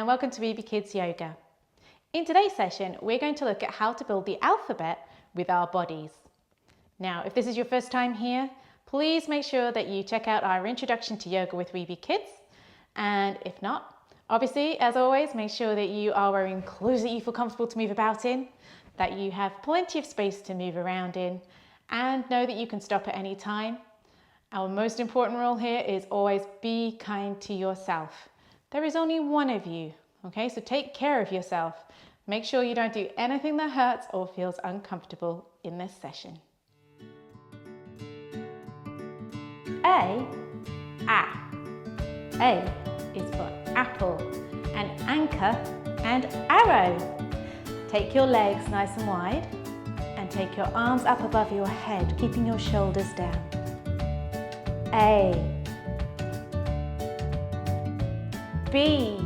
welcome to Weeby Kids Yoga. In today's session, we're going to look at how to build the alphabet with our bodies. Now, if this is your first time here, please make sure that you check out our introduction to yoga with Weeby Kids. And if not, obviously, as always, make sure that you are wearing clothes that you feel comfortable to move about in, that you have plenty of space to move around in, and know that you can stop at any time. Our most important rule here is always be kind to yourself. There is only one of you, okay? So take care of yourself. Make sure you don't do anything that hurts or feels uncomfortable in this session. A. A is for apple, and anchor and arrow. Take your legs nice and wide and take your arms up above your head, keeping your shoulders down. A. B.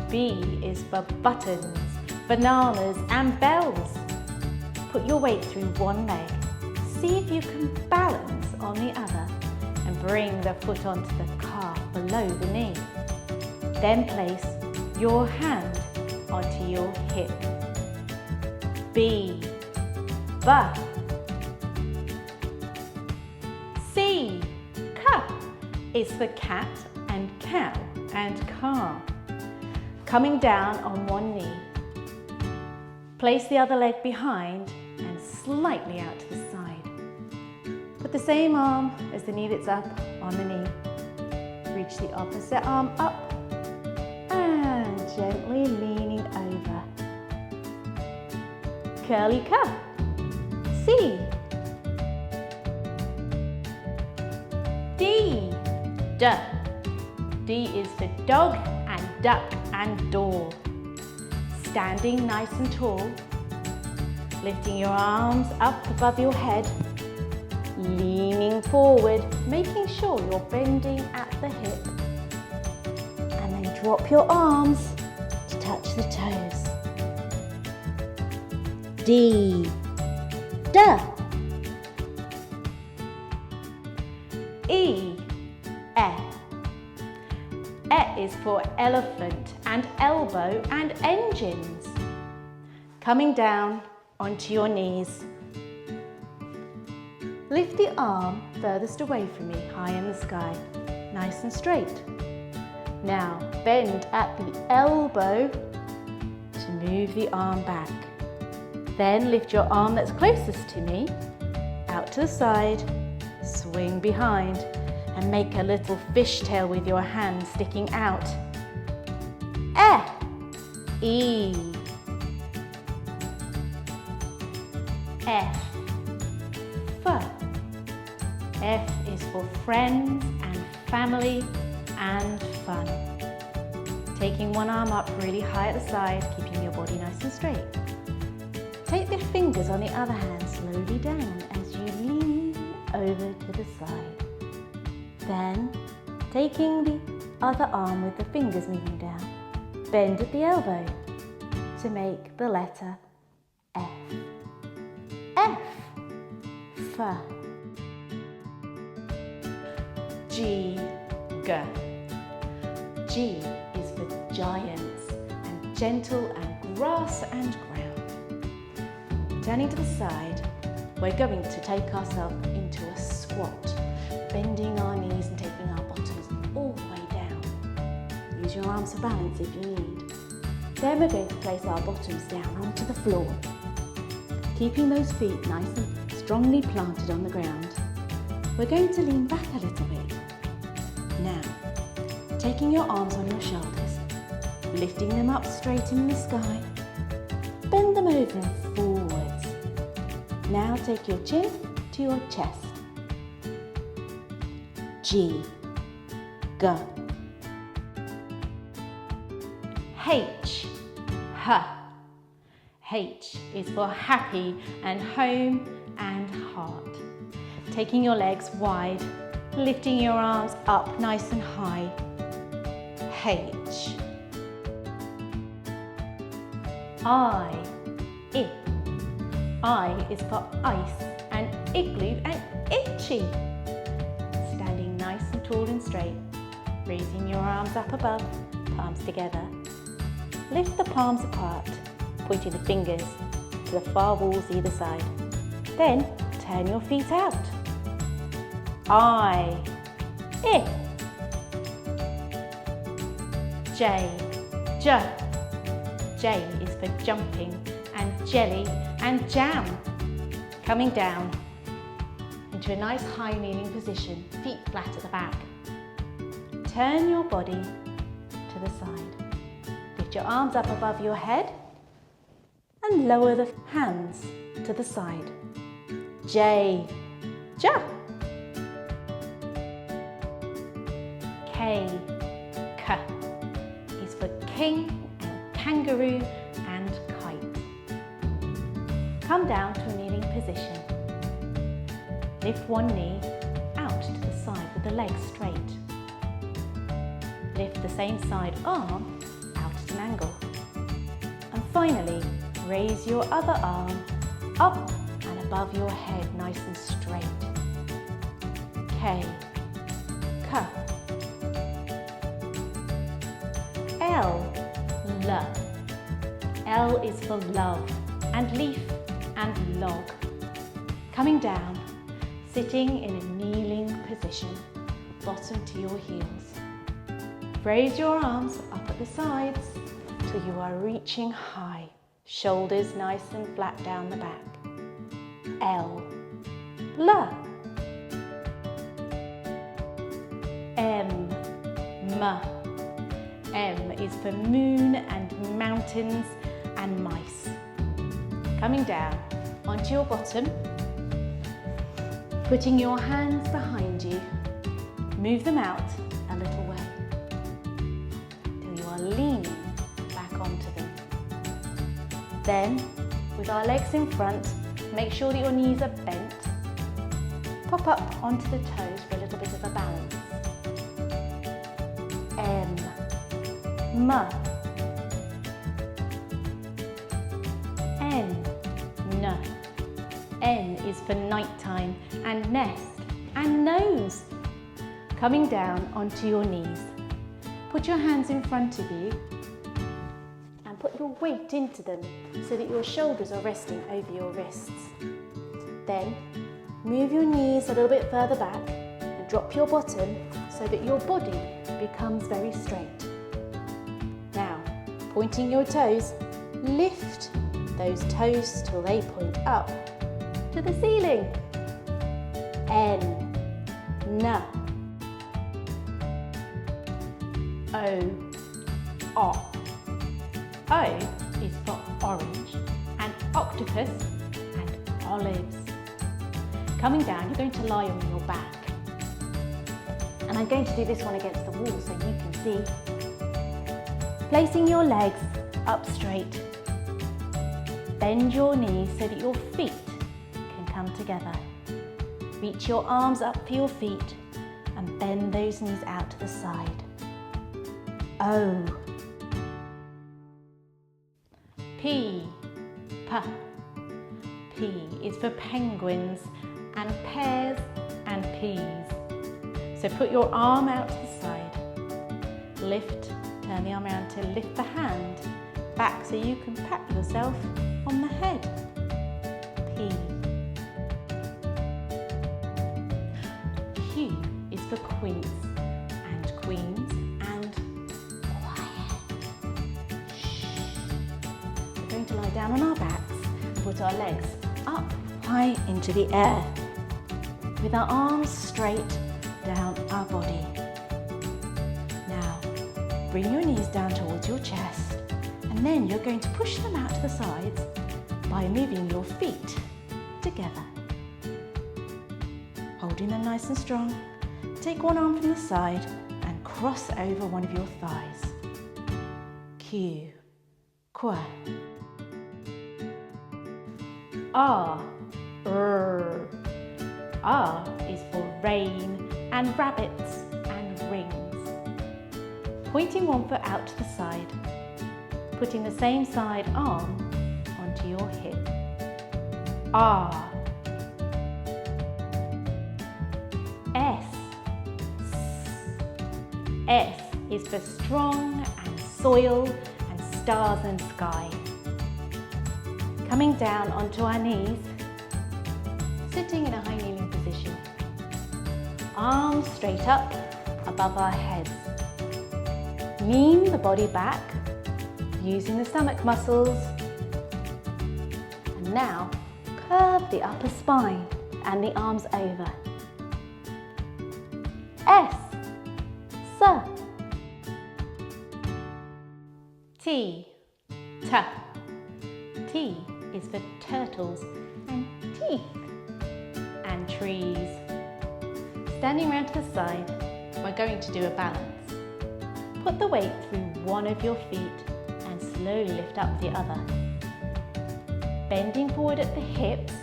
B is for buttons, bananas and bells. Put your weight through one leg. See if you can balance on the other and bring the foot onto the calf below the knee. Then place your hand onto your hip. B. C. Is for cat and cow and car. Coming down on one knee. Place the other leg behind and slightly out to the side. Put the same arm as the knee that's up on the knee. Reach the opposite arm up and gently leaning over. Curly cup. C. D is for dog and duck and door. Standing nice and tall, lifting your arms up above your head, leaning forward, making sure you're bending at the hip, and then drop your arms to touch the toes. D. E. Is for elephant and elbow and engines. Coming down onto your knees. Lift the arm furthest away from me, high in the sky, nice and straight. Now bend at the elbow to move the arm back. Then lift your arm that's closest to me, out to the side, swing behind, and make a little fishtail with your hand sticking out. E. F. F is for friends and family and fun. Taking one arm up really high at the side, keeping your body nice and straight. Take the fingers on the other hand slowly down as you lean over to the side. Then, taking the other arm with the fingers moving down, bend at the elbow to make the letter F. F. G. G is for giants and gentle and grass and ground. Turning to the side, we're going to take ourselves into a squat, bending our knees and taking our bottoms all the way down. Use your arms for balance if you need. Then we're going to place our bottoms down onto the floor, keeping those feet nice and strongly planted on the ground. We're going to lean back a little bit. Now, taking your arms on your shoulders, lifting them up straight in the sky, bend them over and forwards. Now take your chin to your chest. G. H. H is for happy and home and heart. Taking your legs wide, lifting your arms up nice and high. H. I. I is for ice and igloo and itchy. Standing nice and tall and straight. Raising your arms up above, palms together. Lift the palms apart, pointing the fingers to the far walls either side. Then turn your feet out. I, J, J. J is for jumping and jelly and jam. Coming down into a nice high kneeling position, feet flat at the back. Turn your body to the side. Lift your arms up above your head and lower the hands to the side. J, J. K, K is for king and kangaroo and kite. Come down to a kneeling position. Lift one knee out to the side with the legs straight. Lift the same side arm out at an angle. And finally, raise your other arm up and above your head, nice and straight. K, K. L, L. L is for love and leaf and log. Coming down, sitting in a kneeling position, bottom to your heels. Raise your arms up at the sides till you are reaching high, shoulders nice and flat down the back. L, L. M, M. M is for moon and mountains and mice. Coming down onto your bottom, putting your hands behind you, move them out a little way till you are leaning back onto them. Then, with our legs in front, make sure that your knees are bent. Pop up onto the toes for a little bit of a balance. M, M. N, N. N is for nighttime and nest and nose. Coming down onto your knees. Put your hands in front of you and put your weight into them so that your shoulders are resting over your wrists. Then move your knees a little bit further back and drop your bottom so that your body becomes very straight. Now, pointing your toes, lift those toes till they point up to the ceiling. N, N. O, O. O is for orange and octopus and olives. Coming down, you're going to lie on your back. And I'm going to do this one against the wall so you can see. Placing your legs up straight. Bend your knees so that your feet can come together. Reach your arms up for your feet and bend those knees out to the side. O. P, P. P is for penguins and pears and peas. So put your arm out to the side. Lift, turn the arm around to lift the hand back so you can pat yourself on the head. P. Q is for queens and queens and quiet. Shh. We're going to lie down on our backs and put our legs up high into the air with our arms straight down our body. Now, bring your knees down towards your chest and then you're going to push them out to the sides by moving your feet together. Holding them nice and strong, take one arm from the side and cross over one of your thighs. Q, Qua. R, R. R is for rain and rabbits and rings. Pointing one foot out to the side, putting the same side arm onto your hip. R. S. S is for strong and soil and stars and sky. Coming down onto our knees, sitting in a high kneeling position. Arms straight up above our heads. Lean the body back using the stomach muscles. And now curve the upper spine and the arms over. S, S. T, T. T is for turtles and teeth and trees. Standing around to the side, we're going to do a balance. Put the weight through one of your feet and slowly lift up the other. Bending forward at the hips,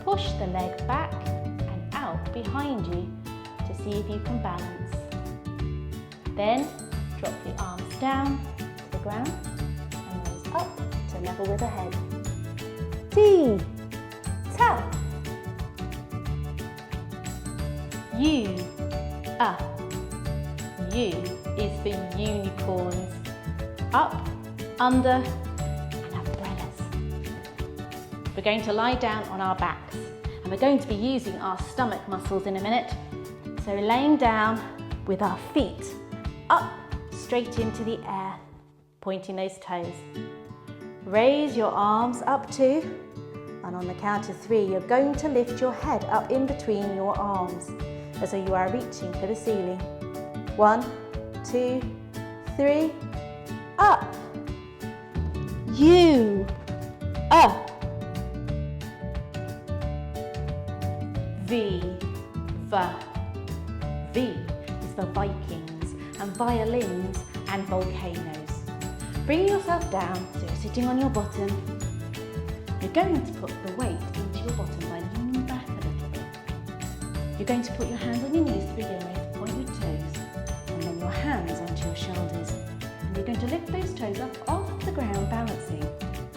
push the leg back and out behind you to see if you can balance. Then drop the arms down to the ground and raise up to level with the head. T, ta. U, U is for unicorns. Up, under, and umbrellas. We're going to lie down on our backs and we're going to be using our stomach muscles in a minute. So laying down with our feet up straight into the air, pointing those toes. Raise your arms up too, and on the count of 3, you're going to lift your head up in between your arms as though you are reaching for the ceiling. 1, 2, 3, up. U, V, V. V is for Vikings and violins and volcanoes. Bring yourself down so you're sitting on your bottom. You're going to put the weight into your bottom by leaning back a little bit. You're going to put your hands on your knees to begin with, point your toes, and then your hands onto your shoulders. And you're going to lift those toes up off the ground, balancing,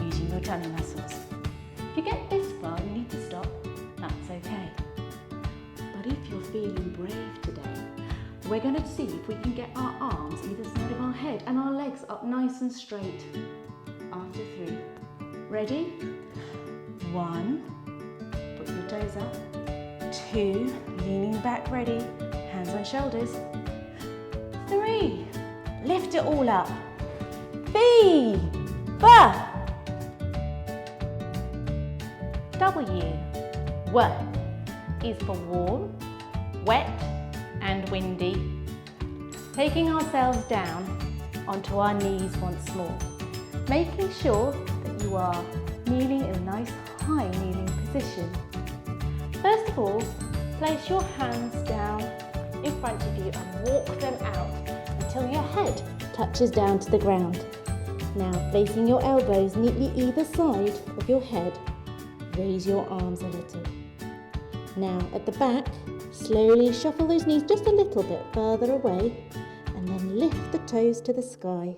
using your tummy muscles. If you get this far, you need to stop. That's okay. But if you're feeling brave today, we're going to see if we can get our arms either side of our head and our legs up nice and straight. After 3. Ready? 1. Put your toes up. 2. Leaning back, ready. Hands on shoulders. 3. Lift it all up. V. W. W is for warm, wet and windy. Taking ourselves down onto our knees once more. Making sure that you are kneeling in a nice high kneeling position. First of all, place your hands down in front of you and walk them out until your head touches down to the ground. Now, placing your elbows neatly either side of your head, raise your arms a little. Now, at the back, slowly shuffle those knees just a little bit further away and then lift the toes to the sky.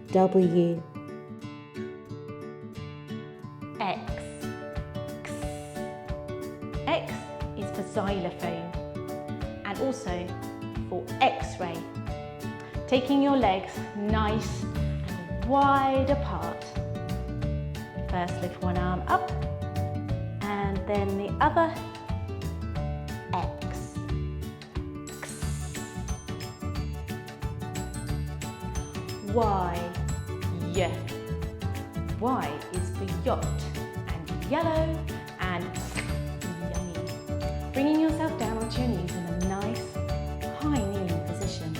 W. X. X is for xylophone and also for X-ray. Taking your legs nice and wide apart. First lift one arm up and then the other. X. Y. Y. Y is for yacht and yellow and yummy. Bringing yourself down onto your knees in a nice high kneeling position.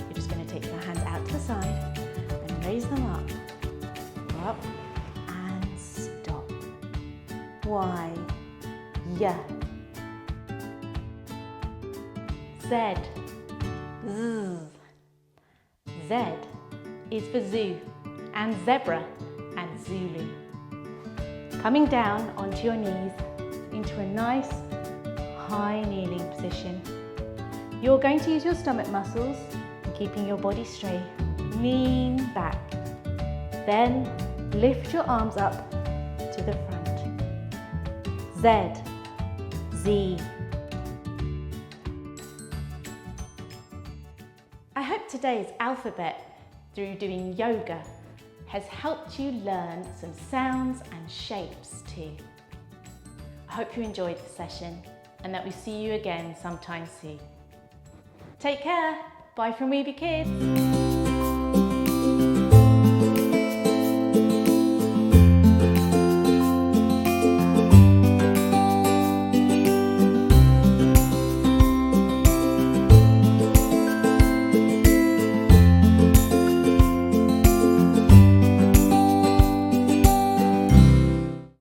You're just going to take your hands out to the side and raise them up. Go up and stop. Y. Y. Z. Z. Z is for zoo and zebra and Zulu. Coming down onto your knees into a nice high kneeling position. You're going to use your stomach muscles and keeping your body straight. Lean back. Then lift your arms up to the front. Z. Z. hope today's alphabet, through doing yoga, has helped you learn some sounds and shapes too. I hope you enjoyed the session and that we see you again sometime soon. Take care. Bye from Weeby Kids.